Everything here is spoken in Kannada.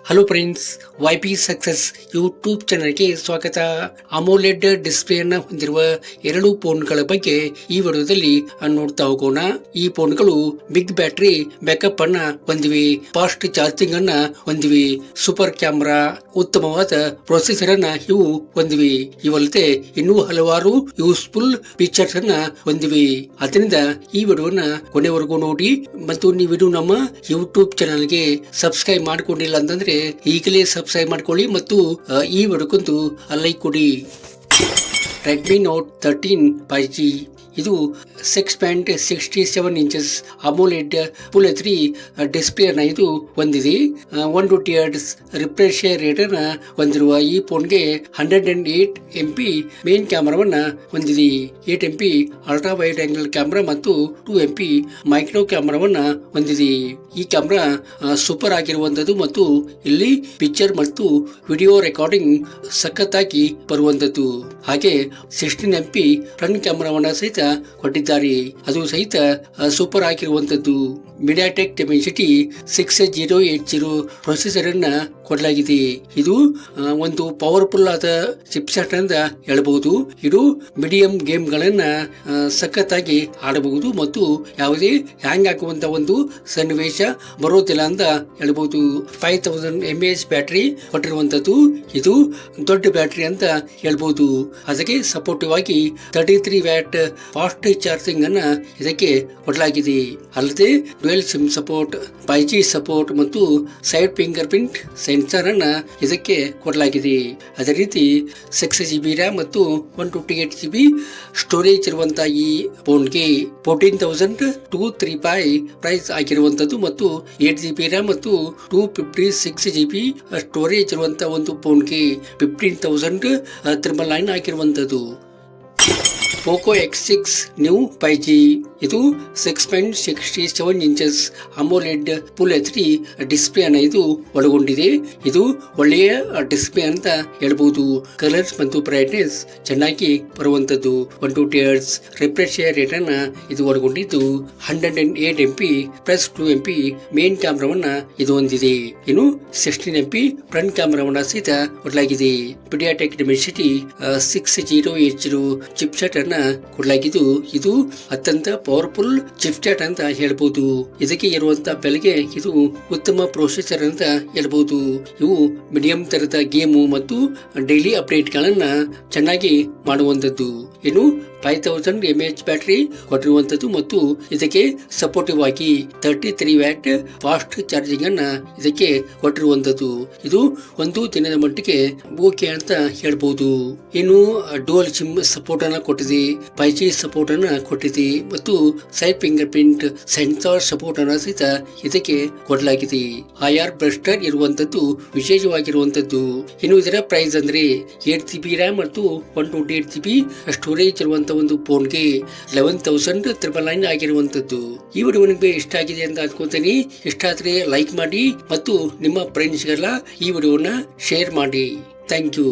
Hello friends, YP success YouTube ಚಾನಲ್ಗೆ ಸ್ವಾಗತ. ಅಮೋಲೆಡ್ ಡಿಸ್ಪ್ಲೇಯನ್ನು ಹೊಂದಿರುವ ಎರಡು ಫೋನ್ಗಳ ಬಗ್ಗೆ ಈ ವಿಡಿಯೋದಲ್ಲಿ ನೋಡ್ತಾ ಹೋಗೋಣ. ಈ ಫೋನ್ಗಳು ಬಿಗ್ ಬ್ಯಾಟರಿ ಬ್ಯಾಕಪ್ ಅನ್ನ ಹೊಂದಿವೆ, ಫಾಸ್ಟ್ ಚಾರ್ಜಿಂಗ್ ಅನ್ನ ಹೊಂದಿವೆ, ಸೂಪರ್ ಕ್ಯಾಮೆರಾ, ಉತ್ತಮವಾದ ಪ್ರೊಸೆಸರ್ ಅನ್ನ ಇವು ಹೊಂದಿವೆ. ಇವಲ್ಲದೆ ಇನ್ನೂ ಹಲವಾರು ಯೂಸ್ಫುಲ್ ಫೀಚರ್ಸ್ ಅನ್ನ ಹೊಂದಿವೆ. ಅದರಿಂದ ಈ ವಿಡಿಯೋನ ಕೊನೆವರೆಗೂ ನೋಡಿ ಮತ್ತು ನೀವು ನಮ್ಮ ಯೂಟ್ಯೂಬ್ ಚಾನಲ್ಗೆ ಸಬ್ಸ್ಕ್ರೈಬ್ ಮಾಡ್ಕೊಂಡಿಲ್ಲ ಅಂತಂದ್ರೆ ಈಗಲೇ ಸಬ್ಸ್ಕ್ರೈಬ್ ಮಾಡ್ಕೊಳ್ಳಿ ಮತ್ತು ಈ ವಿಡಿಯೋಕ್ಕಂತೂ ಲೈಕ್ ಕೊಡಿ. ರೆಡ್ಮಿ ನೋಟ್ 13 5G ಇದು 6.67 ಇಂಚಸ್ ಅಮೋಲೆಡ್ ಫುಲ್ HD ಡಿಸ್ಪ್ಲೇ ಅನ್ನ ಇದು ಹೊಂದಿದೆ. 120 Hz ರಿಫ್ರೆಶ್ ರೇಟ್ ಅನ್ನ ಹೊಂದಿರುವ ಈ ಫೋನ್ಗೆ 108 MP ಮೇನ್ ಕ್ಯಾಮೆರಾವನ್ನ ಹೊಂದಿದೆ. 8 MP ultra wide angle camera ಮತ್ತು 2 MP ಮೈಕ್ರೋ ಕ್ಯಾಮೆರಾವನ್ನ ಹೊಂದಿದೆ. ಈ ಕ್ಯಾಮೆರಾ ಸೂಪರ್ ಆಗಿರುವಂತದ್ದು ಮತ್ತು ಇಲ್ಲಿ ಪಿಕ್ಚರ್ ಮತ್ತು ವಿಡಿಯೋ ರೆಕಾರ್ಡಿಂಗ್ ಸಖತ್ತಾಗಿ ಬರುವಂತದ್ದು. ಹಾಗೆ 16 MP ಫ್ರಂಟ್ ಕ್ಯಾಮೆರಾವನ್ನ ಸಹಿತ ಕೊಟ್ಟಿದ್ದಾರೆ, ಅದು ಸಹಿತ ಸೂಪರ್ ಆಗಿರುವಂತದ್ದು. ಮೀಡಿಯಾಟೆಕ್ ಡೆಮೆನ್ಸಿಟಿ 6080 ಪ್ರೊಸೆಸರ್ ಅನ್ನ ಕೊಡಲಾಗಿದೆ. ಇದು ಒಂದು ಪವರ್ಫುಲ್ ಆದ ಚಿಪ್ಸೆಟ್ ಅಂತ ಹೇಳಬಹುದು. ಇದು ಮೀಡಿಯಂ ಗೇಮ್ ಗಳನ್ನ ಸಖತ್ತಾಗಿ ಆಡಬಹುದು ಮತ್ತು ಯಾವುದೇ ಹ್ಯಾಂಗ್ ಆಗುವಂತ ಒಂದು ಸನ್ನಿವೇಶ ಬರೋದಿಲ್ಲ ಅಂತ ಹೇಳಬಹುದು. 5000 mAh ಬ್ಯಾಟರಿ ಕೊಟ್ಟಿರುವಂತದ್ದು. ಇದು ದೊಡ್ಡ ಬ್ಯಾಟರಿ ಅಂತ ಹೇಳ್ಬಹುದು. ಅದಕ್ಕೆ ಸಪೋರ್ಟಿವ್ ಆಗಿ 33 ವ್ಯಾಟ್ ಫಾಸ್ಟ್ ಚಾರ್ಜಿಂಗ್ ಅನ್ನ ಇದಕ್ಕೆ ಕೊಡಲಾಗಿದೆ. ಅಲ್ಲದೆ dual sim support, 5G support ಮತ್ತು ಸೈಡ್ ಫಿಂಗರ್ ಪ್ರಿಂಟ್ ಸೆನ್ಸರ್ ಅನ್ನ ಇದಕ್ಕೆ ಕೊಡಲಾಗಿದೆ. ಅದೇ ರೀತಿ 6GB RAM ಮತ್ತು 128GB ಸ್ಟೋರೇಜ್ ಇರುವಂತಹ ಈ ಫೋನ್ಗೆ 14,235 ಪ್ರೈಸ್ ಆಗಿರುವಂತದ್ದು ಮತ್ತು 8GB RAM ಮತ್ತು 256GB ಸ್ಟೋರೇಜ್ ಇರುವಂತಹ ಒಂದು ಫೋನ್ಗೆ 15,999 ಆಗಿರುವಂತದ್ದು. ಪೋಕೋ X6 ನ್ಯೂ 5G ಇದು 6.67 ಇಂಚಸ್ ಅಮೋಲೆಡ್ ಫುಲ್ HD ಡಿಸ್ಪ್ಲೇ ಅನ್ನ ಇದು ಒಳಗೊಂಡಿದೆ. ಇದು ಒಳ್ಳೆಯ ಡಿಸ್ಪ್ಲೇ ಅಂತ ಹೇಳ್ಬಹುದು. ಕಲರ್ಸ್ ಮತ್ತು ಬ್ರೈಟ್ನೆಸ್ ಚೆನ್ನಾಗಿ ಬರುವಂತದ್ದು. 120 Hz ರಿಫ್ರೆಶ್ ರೇಟ್ ಅನ್ನ ಇದು ಒಳಗೊಂಡಿದ್ದು 108 MP ಪ್ಲಸ್ 2 MP ಮೇನ್ ಕ್ಯಾಮೆರಾವನ್ನ ಇದು ಹೊಂದಿದೆ. ಇನ್ನು 16 MP ಫ್ರಂಟ್ ಕ್ಯಾಮೆರಾವನ್ನ ಸಹಿತ ಕೊಡಲಾಗಿದೆ. ಮೀಡಿಯಾಟೆಕ್ ಡೆಮೆನ್ಸಿಟಿ 6080 ಚಿಪ್ಸೆಟ್ ಅನ್ನ ಕೊಡಲಾಗಿದ್ದು ಇದು ಅತ್ಯಂತ ಪವರ್ಫುಲ್ ಚಿಪ್ಸೆಟ್ ಅಂತ ಹೇಳ್ಬಹುದು. ಇದಕ್ಕೆ ಇರುವಂತಹ ಬೆಲೆಗೆ ಇದು ಉತ್ತಮ ಪ್ರೊಸೆಸರ್ ಅಂತ ಹೇಳ್ಬಹುದು. ಇವು ಮೀಡಿಯಂ ತರದ ಗೇಮು ಮತ್ತು ಡೈಲಿ ಅಪ್ಡೇಟ್ ಗಳನ್ನ ಚೆನ್ನಾಗಿ ಮಾಡುವಂತದ್ದು. ಇನ್ನು 5000 mAh ಬ್ಯಾಟರಿ ಕೊಟ್ಟಿರುವಂತದ್ದು ಮತ್ತು ಇದಕ್ಕೆ ಸಪೋರ್ಟಿವ್ ಆಗಿ 33 ವ್ಯಾಟ್ ಫಾಸ್ಟ್ ಚಾರ್ಜಿಂಗ್ ಅನ್ನ ಇದಕ್ಕೆ ಕೊಟ್ಟಿರುವಂತದ್ದು. ಇದು ಒಂದು ದಿನದ ಮಟ್ಟಿಗೆ ಓಕೆ ಅಂತ ಹೇಳ್ಬಹುದು. ಇನ್ನು ಡುಯಲ್ ಸಿಮ್ ಸಪೋರ್ಟ್ ಅನ್ನ ಕೊಟ್ಟಿದೆ, 5G ಸಪೋರ್ಟ್ ಅನ್ನ ಕೊಟ್ಟಿದೆ ಮತ್ತು side fingerprint sensor support ಅನ್ನ ಸಹಿತ ಇದಕ್ಕೆ ಕೊಡಲಾಗಿದೆ. IR ಬ್ರಸ್ಟರ್ ಇರುವಂತದ್ದು ವಿಶೇಷವಾಗಿರುವಂತದ್ದು. ಇನ್ನು ಇದರ ಪ್ರೈಸ್ ಅಂದ್ರೆ 8GB RAM ಮತ್ತು 128GB ಸ್ಟೋರೇಜ್ ಇರುವಂತ ಒಂದು ಫೋನ್ಗೆ 11,999 ಆಗಿರುವಂತದ್ದು. ಈ ವಿಡಿಯೋ ನಿಮಗೆ ಇಷ್ಟ ಆಗಿದೆ ಅಂತ ಅನ್ಕೋತೀನಿ. ಇಷ್ಟ ಆದ್ರೆ ಲೈಕ್ ಮಾಡಿ ಮತ್ತು ನಿಮ್ಮ ಫ್ರೆಂಡ್ಸ್ಗೆಲ್ಲ ಈ ವಿಡಿಯೋನ ಶೇರ್ ಮಾಡಿ. Thank you.